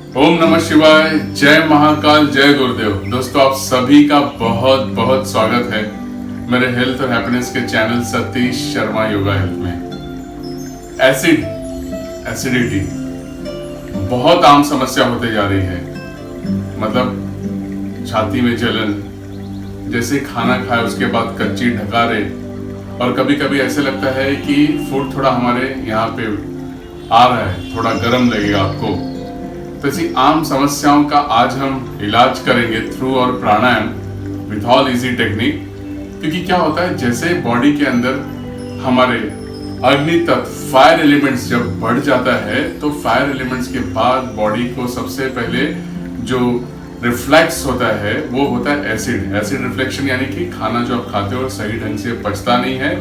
ओम नमः शिवाय, जय महाकाल, जय गुरुदेव। दोस्तों, आप सभी का बहुत बहुत स्वागत है मेरे हेल्थ और हैप्पीनेस के चैनल सतीश शर्मा योगा हेल्थ में। एसिडिटी बहुत आम समस्या होते जा रही है। मतलब छाती में जलन, जैसे खाना खाए उसके बाद कच्ची ढकारे, और कभी कभी ऐसे लगता है कि फूड थोड़ा हमारे यहाँ पे आ रहा है, थोड़ा गर्म लगेगा आपको। तो ऐसी आम समस्याओं का आज हम इलाज करेंगे थ्रू और प्राणायाम विथ ऑल इजी टेक्निक। क्योंकि क्या होता है, जैसे बॉडी के अंदर हमारे अग्नि तत्व फायर एलिमेंट्स जब बढ़ जाता है, तो फायर एलिमेंट्स के बाद बॉडी को सबसे पहले जो रिफ्लेक्स होता है वो होता है एसिड रिफ्लेक्शन, यानी कि खाना जो आप खाते हो सही ढंग से पचता नहीं है।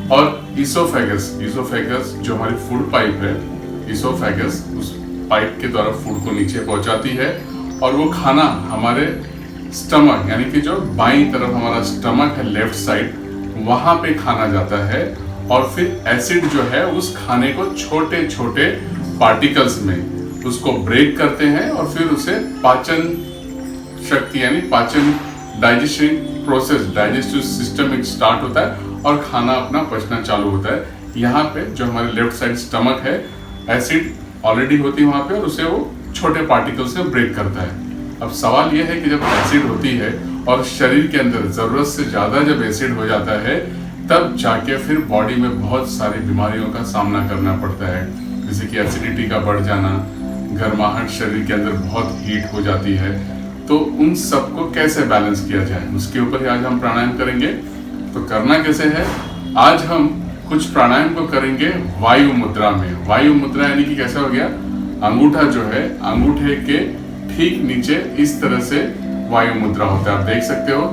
और इसोफेगस जो हमारी फूड पाइप है, इसोफेगस उस पाइप के द्वारा फूड को नीचे पहुंचाती है, और वो खाना हमारे स्टमक, यानी कि जो बाईं तरफ हमारा स्टमक है, लेफ्ट साइड, वहां पे खाना जाता है। और फिर एसिड जो है उस खाने को छोटे छोटे पार्टिकल्स में उसको ब्रेक करते हैं, और फिर उसे पाचन शक्ति यानी पाचन digestion process, digestive system start होता है और खाना अपना पचना चालू होता है। यहाँ पे जो हमारे लेफ्ट साइड स्टमक है, एसिड ऑलरेडी होती है वहां पे, और उसे वो छोटे पार्टिकल से ब्रेक करता है। अब सवाल यह है कि जब एसिड होती है और शरीर के अंदर जरूरत से ज्यादा जब एसिड हो जाता है, तब जाके फिर बॉडी में बहुत सारी बीमारियों का सामना करना पड़ता है। जैसे कि एसिडिटी का बढ़ जाना, गर्माहट, शरीर के अंदर बहुत हीट हो जाती है। तो उन सबको कैसे बैलेंस किया जाए, उसके ऊपर ही आज हम प्राणायाम करेंगे। तो करना कैसे है, आज हम कुछ प्राणायाम को करेंगे वायु मुद्रा में। वायु मुद्रा यानी कि कैसा हो गया, अंगूठा जो है, अंगूठे के ठीक नीचे इस तरह से वायु मुद्रा होता है। आप देख सकते हो,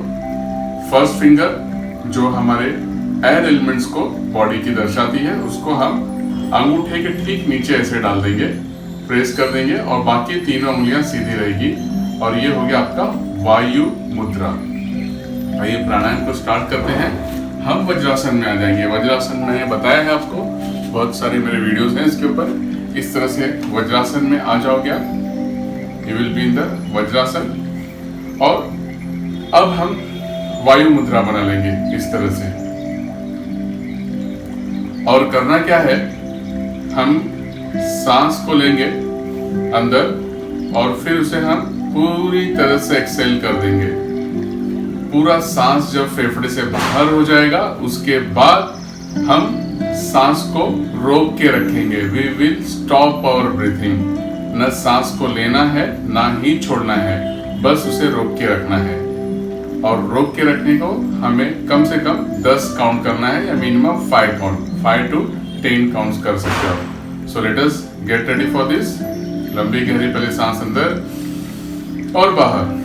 फर्स्ट फिंगर जो हमारे एयर एलिमेंट्स को बॉडी की दर्शाती है, उसको हम अंगूठे के ठीक नीचे ऐसे डाल देंगे, प्रेस कर देंगे, और बाकी तीनों उंगलियां सीधी रहेगी, और ये हो गया आपका वायु मुद्रा। आइए प्राणायाम को स्टार्ट करते हैं। हम वज्रासन में आ जाएंगे। वज्रासन मैंने बताया है आपको, बहुत सारे मेरे वीडियोस हैं इसके ऊपर। इस तरह से वज्रासन में आ जाओगे आप, you will be in the vajrasana. और अब हम वायु मुद्रा बना लेंगे इस तरह से। और करना क्या है, हम सांस को लेंगे अंदर, और फिर उसे हम पूरी तरह से एक्सेल कर देंगे। पूरा सांस जब फेफड़े से बाहर हो जाएगा, उसके बाद हम सांस को रोक के रखेंगे। We will stop our breathing. न सांस को लेना है ना ही छोड़ना है, बस उसे रोक के रखना है। और रोक के रखने को हमें कम से कम 10 काउंट करना है, या मिनिमम 5 काउंट, 5 to 10 काउंट्स कर सकते हो। So let us get ready for this. लंबी गहरी पहले सांस अंदर और बाहर,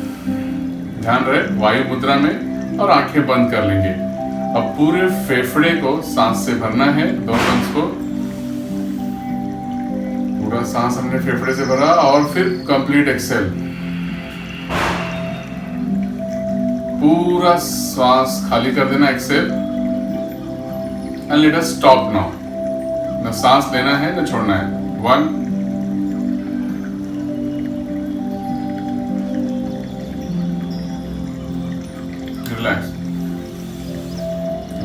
ध्यान रहे वायु मुद्रा में, और आंखें बंद कर लेंगे। अब पूरे फेफड़े को सांस से भरना है, दो लंग्स को पूरा सांस हमने फेफड़े से भरा, और फिर कंप्लीट एक्सेल। पूरा सांस खाली कर देना, exhale, and let us stop now. न सांस लेना है न छोड़ना है। 1, relax,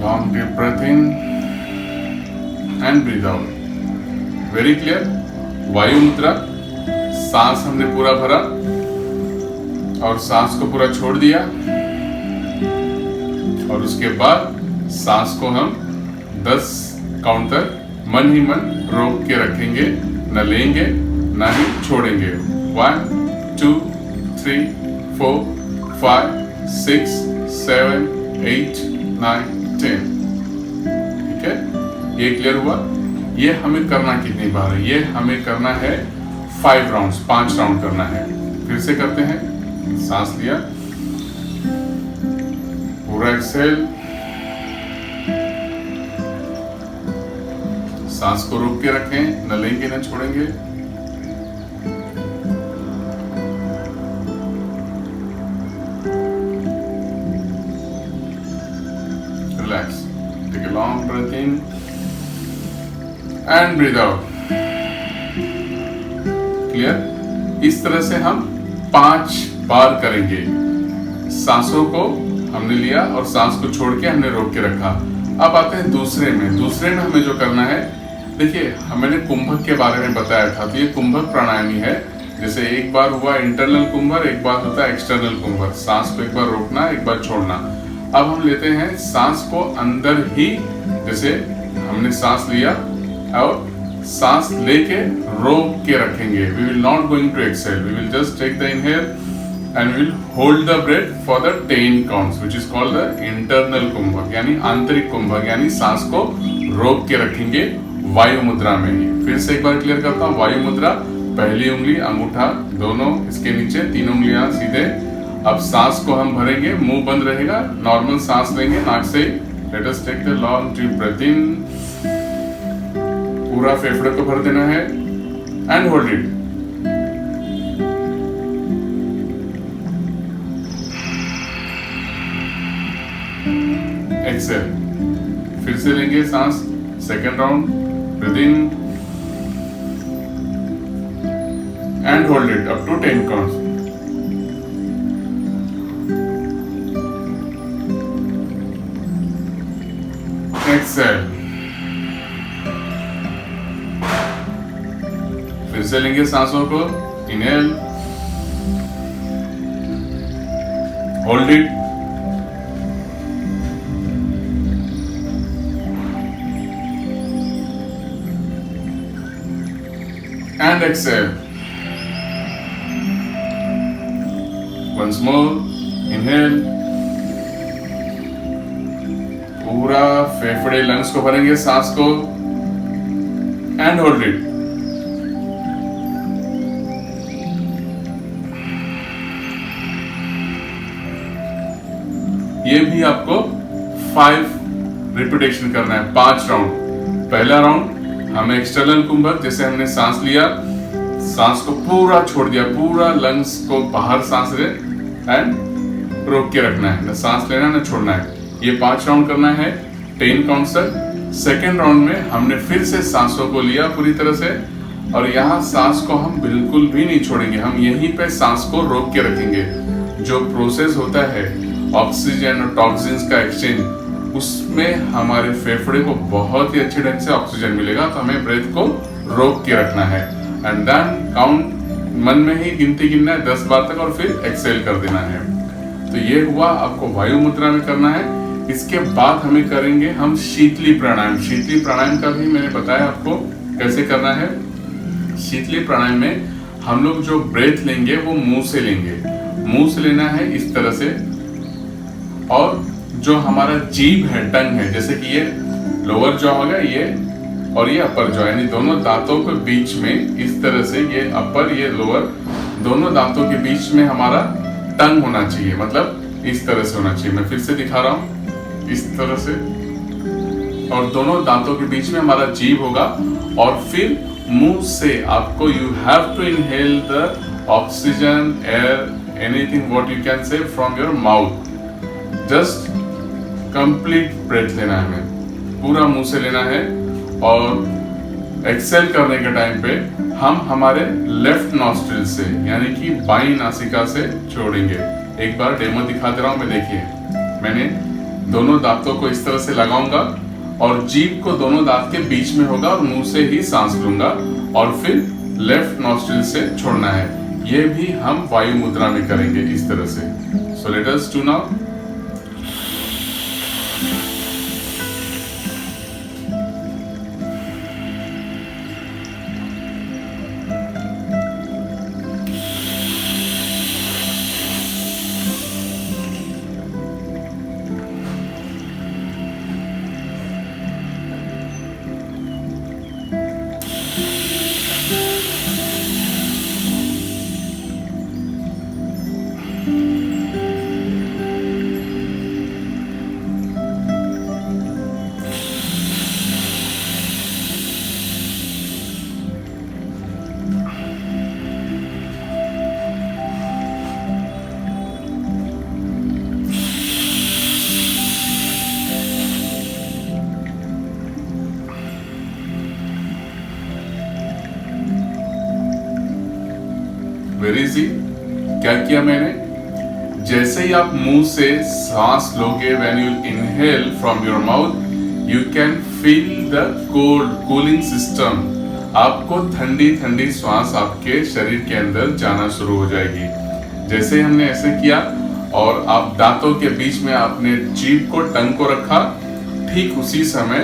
long deep breath in and breathe out. Very clear? वायु मुद्रा, सांस हमने पूरा भरा और सांस को पूरा छोड़ दिया, और उसके बाद सांस को हम 10 काउंट तक मन ही मन रोक के रखेंगे, न लेंगे न ही छोड़ेंगे। 1, 2, 3, 4, 5, 6, 7, 8, 9, 10। ठीक है, ये क्लियर हुआ। ये हमें करना कितनी बार है, ये हमें करना है 5 राउंड्स, 5 राउंड करना है। फिर से करते हैं। सांस लिया, पूरा एक्सेल, सांस को रोक के रखें, न लेंगे न छोड़ेंगे। Relax. Take a long breath in and breathe out. Clear? इस तरह से हम 5 बार करेंगे। सांसों को हमने लिया और सांस को छोड़ के हमने रोक के रखा। अब आते हैं दूसरे में हमें जो करना है, देखिए मैंने कुंभक के बारे में बताया था, तो ये कुंभक प्राणायाम ही है। जैसे एक बार हुआ इंटरनल कुंभक, एक बार होता है एक्सटर्नल कुंभक। सांस को एक बार रोकना, एक बार छोड़ना। अब हम लेते हैं सांस को अंदर ही, जैसे हमने सांस लिया और सांस लेके रोक के रखेंगे। We will not going to exhale, we will just take the inhale and we will hold the breath for the 10 counts, which is called the internal कुंभक, यानी आंतरिक कुंभक, यानी सांस को रोक के रखेंगे वायु मुद्रा में ही। फिर से एक बार क्लियर करता हूँ। वायु मुद्रा, पहली उंगली अंगूठा दोनों इसके नीचे, 3 उंगलियां सीधे। अब सांस को हम भरेंगे, मुंह बंद रहेगा, नॉर्मल सांस लेंगे नाक से। Let us take the long deep breath in, पूरा फेफड़े को भर देना है एंड होल्ड इट। एक्सेल, फिर से लेंगे सांस, second round, breath in and hold it up to 10 counts. Exhale, फिर से लेंगे सांसों को, inhale, hold it, and exhale. Once more, inhale. पूरा फेफड़े लंग्स को भरेंगे सांस को and hold it. ये भी आपको 5 रिपीटेशन करना है, 5 राउंड। पहला राउंड हमें एक्सटर्नल कुंभक, जैसे हमने सांस लिया, सांस को पूरा छोड़ दिया, पूरा लंग्स को बाहर सांस ले एंड रोक के रखना है, ना सांस लेना ना छोड़ना है। ये 5 राउंड करना है, 10 काउंट तक। सेकेंड राउंड में हमने फिर से सांसों को लिया पूरी तरह से, और यहाँ सांस को हम बिल्कुल भी नहीं छोड़ेंगे, हम यहीं पे सांस को रोक के रखेंगे। जो प्रोसेस होता है ऑक्सीजन और टॉक्सिन्स का एक्सचेंज, उसमें हमारे फेफड़े को बहुत ही अच्छे ढंग से ऑक्सीजन मिलेगा। तो हमें ब्रेथ को रोक के रखना है एंड देन काउंट, मन में ही गिनती गिनना है 10 बार तक और फिर एक्सेल कर देना है। तो ये हुआ, आपको वायु मुद्रा में करना है। इसके बाद हमें करेंगे हम शीतली प्राणायाम। शीतली प्राणायाम का भी मैंने बताया आपको कैसे करना है। शीतली प्राणायाम में हम लोग जो ब्रेथ लेंगे वो मुंह से लेंगे, मुंह से लेना है इस तरह से, और जो हमारा जीभ है, टंग है, जैसे कि ये लोअर जॉ होगा ये और ये अपर जॉ, यानी दोनों दांतों के बीच में इस तरह से, ये अपर ये लोअर, दोनों दांतों के बीच में हमारा टंग होना चाहिए, मतलब इस तरह से होना चाहिए। मैं फिर से दिखा रहा हूं, इस तरह से, और दोनों दांतों के बीच में हमारा जीभ होगा। और फिर मुंह से आपको, you have to inhale the oxygen, air, anything what you can say from your mouth. Just complete breath लेना है, हमें पूरा मुंह से लेना है। और एक्सेल करने के टाइम पे हम हमारे लेफ्ट नॉस्ट्रिल से, यानी कि बाईं नासिका से छोड़ेंगे। एक बार डेमो दिखा दे रहा हूं मैं, देखिए मैंने दोनों दांतों को इस तरह से लगाऊंगा और जीभ को दोनों दांत के बीच में होगा और मुंह से ही सांस लूंगा और फिर लेफ्ट नॉस्ट्रिल से छोड़ना है। ये भी हम वायु मुद्रा में करेंगे इस तरह से। So let us do now. Very easy. क्या किया मैंने, जैसे ही आप मुंह से सांस लोगे, when you inhale from your mouth you can feel the cold cooling system. आपको ठंडी ठंडी श्वास आपके शरीर के अंदर जाना शुरू हो जाएगी। जैसे हमने ऐसे किया और आप दांतों के बीच में आपने जीभ को, टंग को रखा, ठीक उसी समय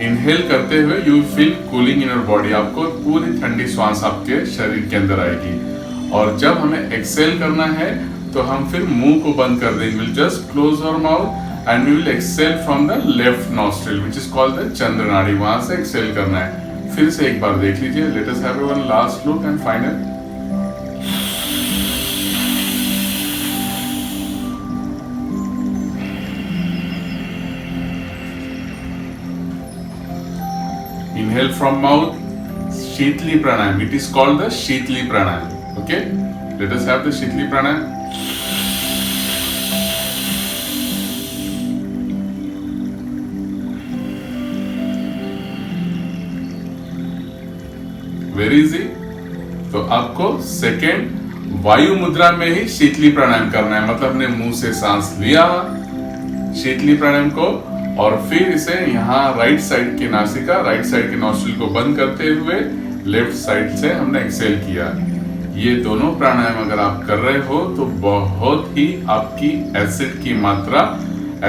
इनहेल करते हुए you feel cooling in your body. आपको पूरी ठंडी श्वास आपके शरीर के अंदर आएगी। और जब हमें एक्सेल करना है तो हम फिर मुंह को बंद कर देंगे। Will just close our mouth and we will exhale from the left nostril which is called the chandra nadi. वहां से एक्सेल करना है। फिर से एक बार देख लीजिए। Let us have one last look and final. Inhale from mouth, Shitli Pranayam. It is called the Shitli Pranayam. Okay? Let us have the Shitli Pranayam. Very easy. तो आपको सेकेंड वायु मुद्रा में ही शीतली प्राणायाम करना है। मतलब हमने मुंह से सांस लिया शीतली प्राणायाम को और फिर इसे यहाँ राइट साइड की नासिका, राइट साइड के नॉस्ट्रिल को बंद करते हुए लेफ्ट साइड से हमने एक्सेल किया। ये दोनों प्राणायाम अगर आप कर रहे हो तो बहुत ही आपकी एसिड की मात्रा,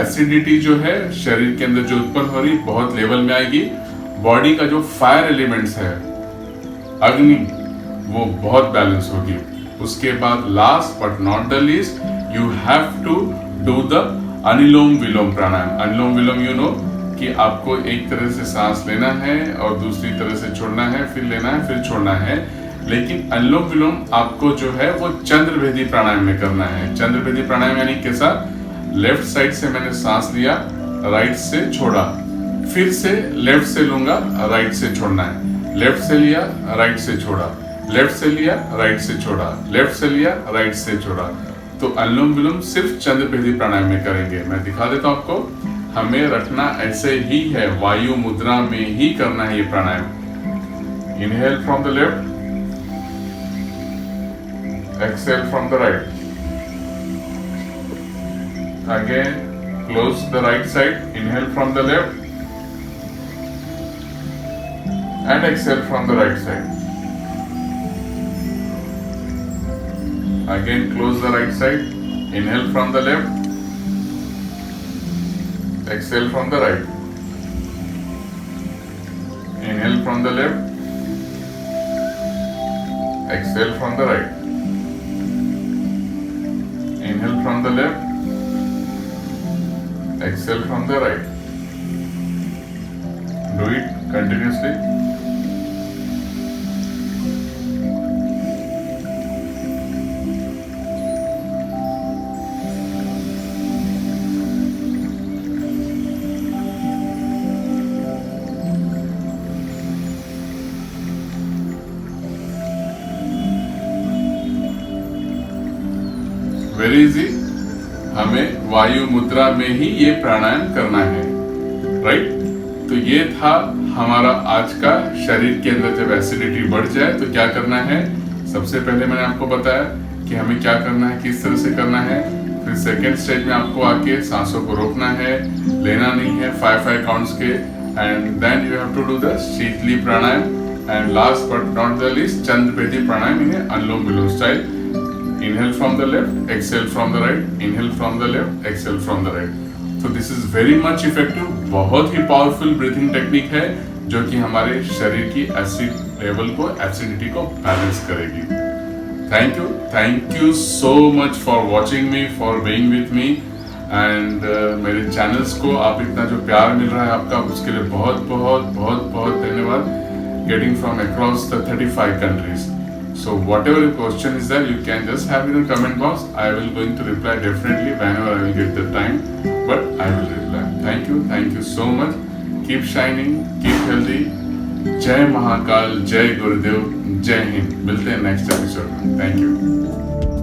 एसिडिटी जो है शरीर के अंदर जो उत्पन्न हो रही बहुत लेवल में आएगी। बॉडी का जो फायर एलिमेंट्स है, अग्नि, वो बहुत बैलेंस होगी। उसके बाद last but not the least you have to do the anulom vilom pranayama. Anulom vilom you know कि आपको एक तरह से सांस लेना है और दूसरी तरह से छोड़ना है, फिर लेना है, फिर छोड़ना है। लेकिन अनुलोम विलोम आपको जो है वो चंद्रभेदी प्राणायाम में करना है। चंद्रभेदी प्राणायाम यानी कैसा, लेफ्ट साइड से मैंने सांस लिया, राइट से छोड़ा, फिर से लेफ्ट से लूंगा, राइट से छोड़ना है, लेफ्ट से लिया, राइट से छोड़ा, लेफ्ट से लिया, राइट से छोड़ा, लेफ्ट से लिया, राइट से छोड़ा। तो अनुलोम विलोम सिर्फ चंद्रभेदी प्राणायाम में करेंगे। मैं दिखा देता हूं आपको। हमें रखना ऐसे ही है, वायु मुद्रा में ही करना है ये प्राणायाम। Inhale from the left, exhale from the right, again close the right side, inhale from the left and exhale from the right side. Again close the right side, inhale from the left, exhale from the right, inhale from the left, exhale from the right, inhale from the left, exhale from the right. Do it continuously. Very easy. हमें वायु मुद्रा में ही ये प्राणायाम करना है, right. तो ये था हमारा आज का। शरीर के अंदर जब एसिडिटी बढ़ जाए तो क्या करना है। सबसे पहले मैंने आपको बताया कि हमें क्या करना है, किस तरह से करना है। फिर सेकेंड स्टेज में आपको आके सांसों को रोकना है, लेना नहीं है 5 काउंट्स के, and then you have to do the sheetali pranayama, and last but not the least chandrabhedi pranayama in anulom vilom style. Inhale from the left, exhale from the right, inhale from the left, exhale from the right. So this is very much effective, बहुत ही powerful breathing technique है जो कि हमारे शरीर की acid level को, acidity को balance करेगी। Thank you so much for watching me, for being with me, and मेरे चैनल्स को आप इतना जो प्यार मिल रहा है आपका, उसके लिए बहुत बहुत बहुत बहुत धन्यवाद। Getting from across the 35 countries. So whatever your question is there, you can just have it in the comment box. I will going to reply definitely whenever I will get the time, but I will reply. Thank you so much. Keep shining, keep healthy. जय महाकाल, जय गुरुदेव, जय हिंद। मिलते हैं next episode में। Thank you.